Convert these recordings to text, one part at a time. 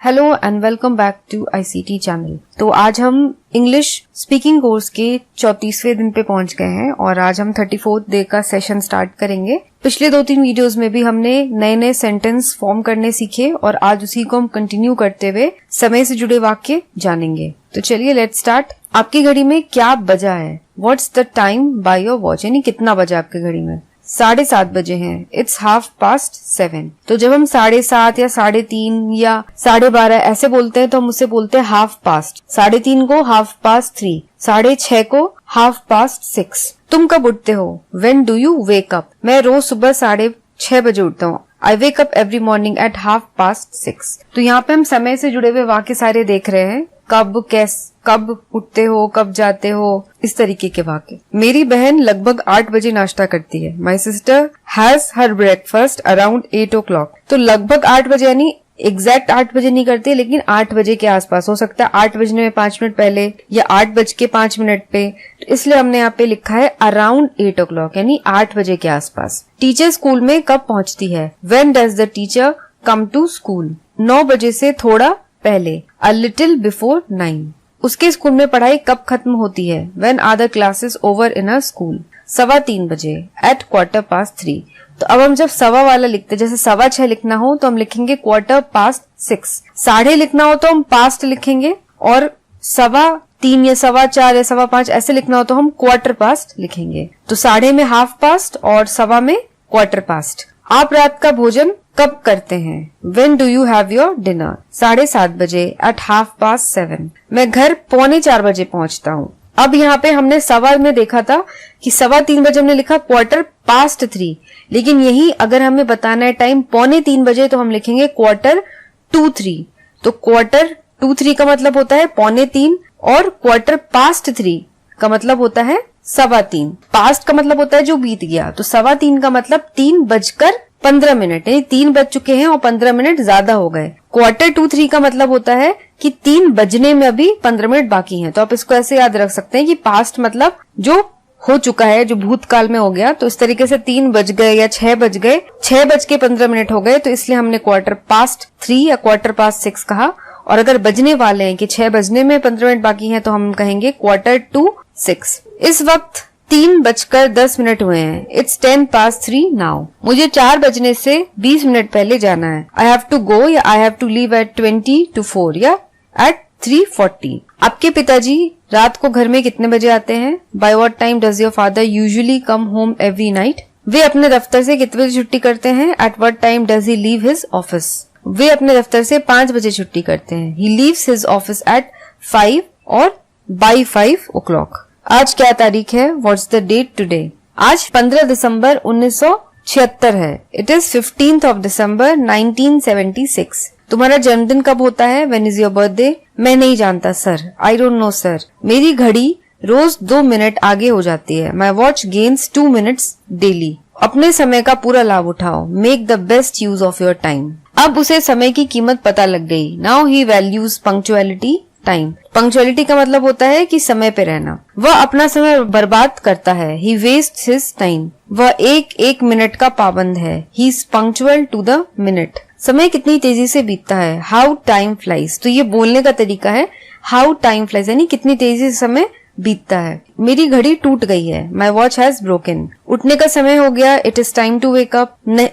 Hello and welcome back to ICT channel. तो आज हम इंग्लिश स्पीकिंग कोर्स के 34वें दिन पे पहुंच गए हैं और आज हम 34th डे का सेशन स्टार्ट करेंगे। पिछले 2-3 वीडियोस में भी हमने नए नए सेंटेंस फॉर्म करने सीखे और आज उसी को हम कंटिन्यू करते हुए समय से जुड़े वाक्य जानेंगे। तो चलिए लेट्स स्टार्ट। आपकी घड़ी में क्या बजा है? What's the time by your watch, यानी कितना बजा आपकी घड़ी में? 7:30 बजे हैं। It's 7:30। तो जब हम 7:30 या 3:30 या 12:30 ऐसे बोलते हैं तो हम उसे बोलते हैं 3:30। 3:30 को 3:30, 6:30 को 6:30। तुम कब उठते हो? When do you wake up? मैं रोज सुबह 6:30 बजे उठता हूँ। I wake up every morning at 6:30। तो यहाँ पे हम समय से जुड़े हुए वाक्य सारे देख रहे हैं। कब उठते हो, कब जाते हो, इस तरीके के वाक्य। मेरी बहन लगभग 8 बजे नाश्ता करती है। My sister has her breakfast around 8 o'clock। तो लगभग 8 बजे यानी एग्जैक्ट 8 बजे नहीं करती, लेकिन 8 बजे के आसपास हो सकता है। 8 बजने में 5 मिनट पहले या 8:05 पे, तो इसलिए हमने यहाँ पे लिखा है अराउंड 8 o'clock, यानी 8 बजे के आसपास। टीचर स्कूल में कब पहुंचती है? When does the teacher come to school? 9 बजे से थोड़ा पहले, a little before 9। उसके स्कूल में पढ़ाई कब खत्म होती है? When are the classes over in her school? 3:15 बजे, at 3:15। तो अब हम जब सवा वाला लिखते, जैसे 6:15 लिखना हो तो हम लिखेंगे 6:15। 6:30 लिखना हो तो हम पास्ट लिखेंगे, और 3:15 या 4:15 या 5:15 ऐसे लिखना हो तो हम 4:15 लिखेंगे। तो 6:30 में 1/2 और 1:15 में 1/4। आप रात का भोजन कब करते हैं? When do you have your dinner? 7:30 बजे, at 7:30। मैं घर 3:45 बजे पहुंचता हूँ। अब यहाँ पे हमने सवा में देखा था कि 3:15 बजे हमने लिखा 3:15, लेकिन यही अगर हमें बताना है टाइम 2:45 बजे तो हम लिखेंगे 2:45। तो 2:45 का मतलब होता है 2:45 और 3:15 का मतलब होता है 3:15। पास्ट का मतलब होता है जो बीत गया, तो 3:15 का मतलब 3:15, यानी 3 बज चुके हैं और 15 मिनट ज्यादा हो गए। 2:45 का मतलब होता है कि 3 बजने में अभी 15 मिनट बाकी हैं। तो आप इसको ऐसे याद रख सकते हैं कि पास्ट मतलब जो हो चुका है, जो भूतकाल में हो गया। तो इस तरीके से 3 बज गए या 6 बज गए, 6:15 हो गए, तो इसलिए हमने 3:15 या 6:15 कहा। और अगर बजने वाले हैं कि 6 बजने में 15 मिनट बाकी हैं तो हम कहेंगे 4:45। इस वक्त 3:10 हुए हैं। It's 3:10 now. मुझे 4 बजने से 20 मिनट पहले जाना है। I have to go या I have to leave at 20 to 4 या at 3:40। आपके पिताजी रात को घर में कितने बजे आते हैं? By what time does your father usually come home every night? वे अपने दफ्तर से कितने बजे छुट्टी करते हैं? At what time does he leave his office? वे अपने दफ्तर से 5 बजे छुट्टी करते हैं। He leaves his office at 5 और by 5 o'clock। आज क्या तारीख है? What's the date today? आज 15 दिसंबर 1976 है। It is 15th of December 1976। तुम्हारा जन्मदिन कब होता है? When is your birthday? मैं नहीं जानता sir. I don't know sir। मेरी घड़ी रोज 2 मिनट आगे हो जाती है। My watch gains 2 minutes daily। अपने समय का पूरा लाभ उठाओ। Make the best use of your time। अब उसे समय की कीमत पता लग गई। Now he values punctuality time. Punctuality का मतलब होता है कि समय पे रहना। वह अपना समय बर्बाद करता है। He wastes his time। वह एक मिनट का पाबंद है। He is punctual to the minute। समय कितनी तेजी से बीतता है। How time flies। तो ये बोलने का तरीका है how time flies, यानी कितनी तेजी से समय बीतता है। मेरी घड़ी टूट गई है। My watch has broken। उठने का समय हो गया। It is time to wake up।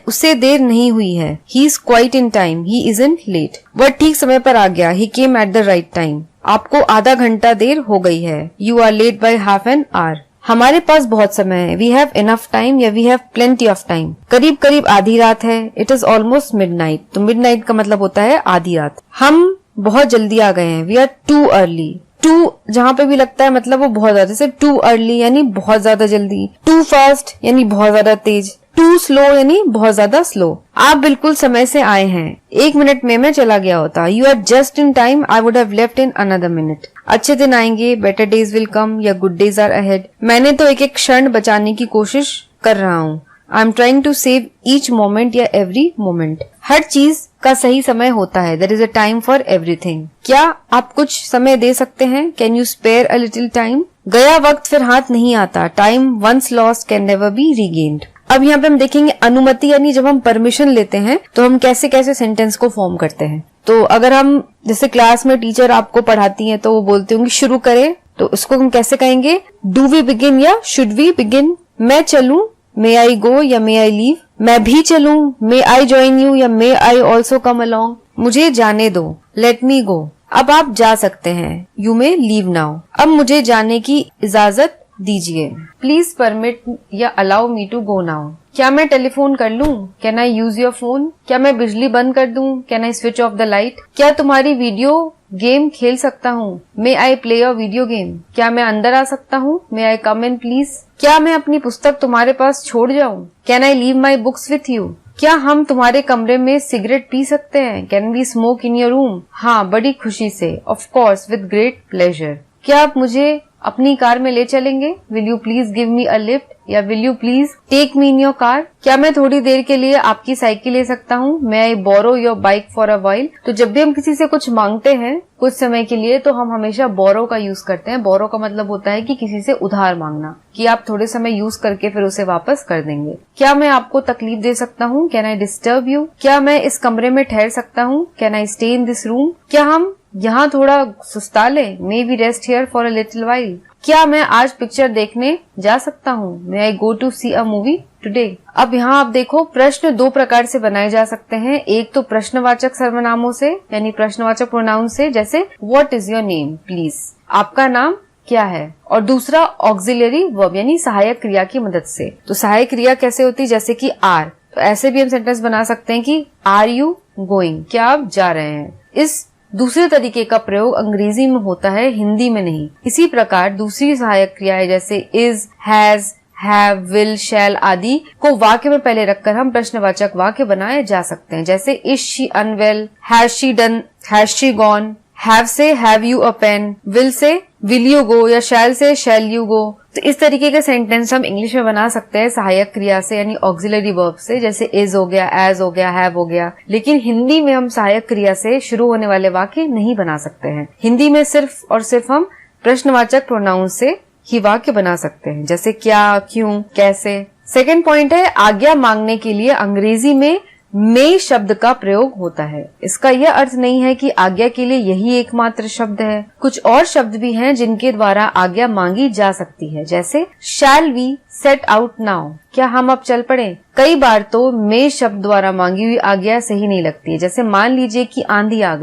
उसे देर नहीं हुई है। He is quite in time। He isn't late। वह ठीक समय पर आ गया। He came at the right time। आपको आधा घंटा देर हो गई है। You are late by half an hour। हमारे पास बहुत समय है। We have enough time या we have plenty of time। करीब करीब आधी रात है। It is almost midnight। तो midnight का मतलब होता है आधी रात। हम बहुत जल्दी आ गए हैं। We are too early। टू जहाँ पे भी लगता है मतलब वो बहुत ज्यादा, जैसे टू अर्ली यानी बहुत ज्यादा जल्दी, टू फास्ट यानी बहुत ज्यादा तेज, टू स्लो यानी बहुत ज्यादा स्लो। आप बिल्कुल समय से आए हैं। 1 मिनट में मैं चला गया होता। You are just in time. I would have left in another minute. अच्छे दिन आएंगे। बेटर डेज विल कम या गुड डेज आर अहेड। मैंने तो एक क्षण बचाने की कोशिश कर रहा हूँ। I am trying to save each moment या एवरी मोमेंट। हर चीज का सही समय होता है। There is a time for everything. क्या आप कुछ समय दे सकते हैं? Can you spare a little time? गया वक्त फिर हाथ नहीं आता। Time once lost can never be regained. अब यहाँ पे हम देखेंगे अनुमति, यानी जब हम परमिशन लेते हैं तो हम कैसे कैसे सेंटेंस को फॉर्म करते हैं। तो अगर हम जैसे क्लास में टीचर आपको पढ़ाती हैं तो वो बोलते होंगे शुरू करें, तो उसको हम कैसे कहेंगे, डू वी बिगिन या शुड वी बिगिन। मैं चलूं, मे आई गो या मे आई लीव। मैं भी चलूं, मे आई ज्वाइन यू या मे आई ऑल्सो कम अलोंग। मुझे जाने दो, लेट मी गो। अब आप जा सकते हैं, यू मे लीव नाउ। अब मुझे जाने की इजाजत दीजिए, प्लीज परमिट या allow me to go now. क्या मैं टेलीफोन कर लूं, can I use your phone. क्या मैं बिजली बंद कर दूं, can I switch off the light. क्या तुम्हारी वीडियो गेम खेल सकता हूँ, may I play your video game. क्या मैं अंदर आ सकता हूँ, may I come in please. क्या मैं अपनी पुस्तक तुम्हारे पास छोड़ जाऊँ, can I leave my books with you. क्या हम तुम्हारे कमरे में सिगरेट पी सकते हैं, can we smoke in your room. हाँ, बड़ी खुशी से, of course with great pleasure. क्या आप मुझे अपनी कार में ले चलेंगे, will you please give me a lift या will you please take me in your car. क्या मैं थोड़ी देर के लिए आपकी साइकिल ले सकता हूँ, may I borrow your bike for a while. तो जब भी हम किसी से कुछ मांगते हैं कुछ समय के लिए तो हम हमेशा बोरो का यूज करते हैं। बोरो का मतलब होता है कि किसी से उधार मांगना, कि आप थोड़े समय यूज करके फिर उसे वापस कर देंगे। क्या मैं आपको तकलीफ दे सकता हूँ, कैन आई डिस्टर्ब यू। क्या मैं इस कमरे में ठहर सकता हूँ, can I stay in this room. क्या हम यहाँ थोड़ा सुस्ता लें, may we rest here for a little while. क्या मैं आज पिक्चर देखने जा सकता हूँ, may I go to see a movie today. अब यहाँ आप देखो, प्रश्न दो प्रकार से बनाए जा सकते हैं। एक तो प्रश्नवाचक सर्वनामों से, यानी प्रश्नवाचक प्रोनाउन से, जैसे what is your name please, आपका नाम क्या है। और दूसरा ऑक्सिलरी वर्ब, यानी सहायक क्रिया की मदद से। तो सहायक क्रिया कैसे होती है, जैसे कि आर, तो ऐसे भी हम सेंटेंस बना सकते हैं कि आर यू गोइंग, क्या आप जा रहे हैं। इस दूसरे तरीके का प्रयोग अंग्रेजी में होता है, हिंदी में नहीं। इसी प्रकार दूसरी सहायक क्रियाएं जैसे इज, हैज, हैव, विल, शैल आदि को वाक्य में पहले रखकर हम प्रश्नवाचक वाक्य बनाए जा सकते हैं। जैसे is she unwell, has she done, has she gone. Have से have you a pen, will से विल यू गो या शैल से शैल यू गो। तो इस तरीके के सेंटेंस हम इंग्लिश में बना सकते हैं सहायक क्रिया से, यानी ऑक्सिलरी वर्ब से, जैसे इज हो गया, एज हो गया, हैव हो गया। लेकिन हिंदी में हम सहायक क्रिया से शुरू होने वाले वाक्य नहीं बना सकते हैं। हिंदी में सिर्फ और सिर्फ हम प्रश्नवाचक प्रोनाउन से ही वाक्य बना सकते हैं, जैसे क्या, क्यों, कैसे। सेकेंड पॉइंट है, आज्ञा मांगने के लिए अंग्रेजी में मे शब्द का प्रयोग होता है। इसका यह अर्थ नहीं है कि आज्ञा के लिए यही एकमात्र शब्द है। कुछ और शब्द भी हैं जिनके द्वारा आज्ञा मांगी जा सकती है, जैसे shall we set out now, क्या हम अब चल पड़े। कई बार तो मे शब्द द्वारा मांगी हुई आज्ञा सही नहीं लगती है। जैसे मान लीजिए कि आंधी आ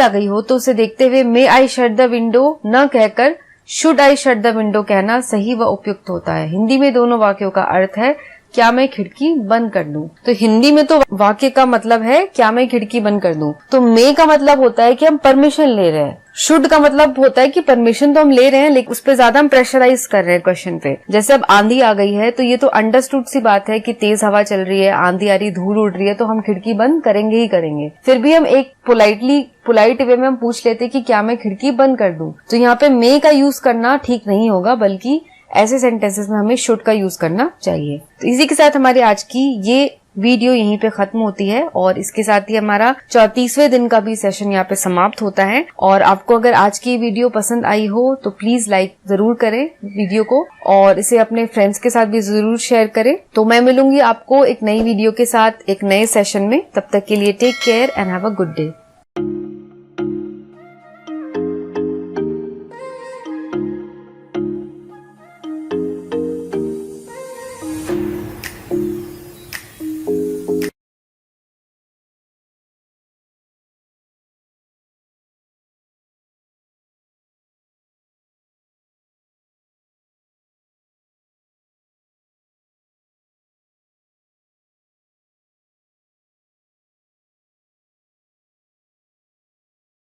गई हो तो उसे देखते हुए मे आई शट द विंडो न कहकर should I shut the window कहना सही व उपयुक्त होता है। हिंदी में दोनों वाक्यों का अर्थ है क्या मैं खिड़की बंद कर दूं। तो हिंदी में तो वाक्य का मतलब है क्या मैं खिड़की बंद कर दूं। तो मे का मतलब होता है कि हम परमिशन ले रहे हैं। शुड का मतलब होता है कि परमिशन तो हम ले रहे हैं लेकिन उस पर ज्यादा हम प्रेशराइज कर रहे हैं क्वेश्चन पे। जैसे अब आंधी आ गई है तो ये तो अंडरस्टूड सी बात है कि तेज हवा चल रही है, आंधी आ रही, धूल उड़ रही है, तो हम खिड़की बंद करेंगे ही करेंगे। फिर भी हम एक पोलाइट वे में हम पूछ लेते कि क्या मैं खिड़की बंद कर दूं। तो यहाँ पे मे का यूज करना ठीक नहीं होगा, बल्कि ऐसे सेंटेंसेस में हमें शुड का यूज करना चाहिए। तो इसी के साथ हमारी आज की ये वीडियो यहीं पे खत्म होती है और इसके साथ ही हमारा 34वें दिन का भी सेशन यहाँ पे समाप्त होता है। और आपको अगर आज की वीडियो पसंद आई हो तो प्लीज लाइक जरूर करें वीडियो को और इसे अपने फ्रेंड्स के साथ भी जरूर शेयर करें। तो मैं मिलूंगी आपको एक नई वीडियो के साथ एक नए सेशन में। तब तक के लिए take care and have a good day.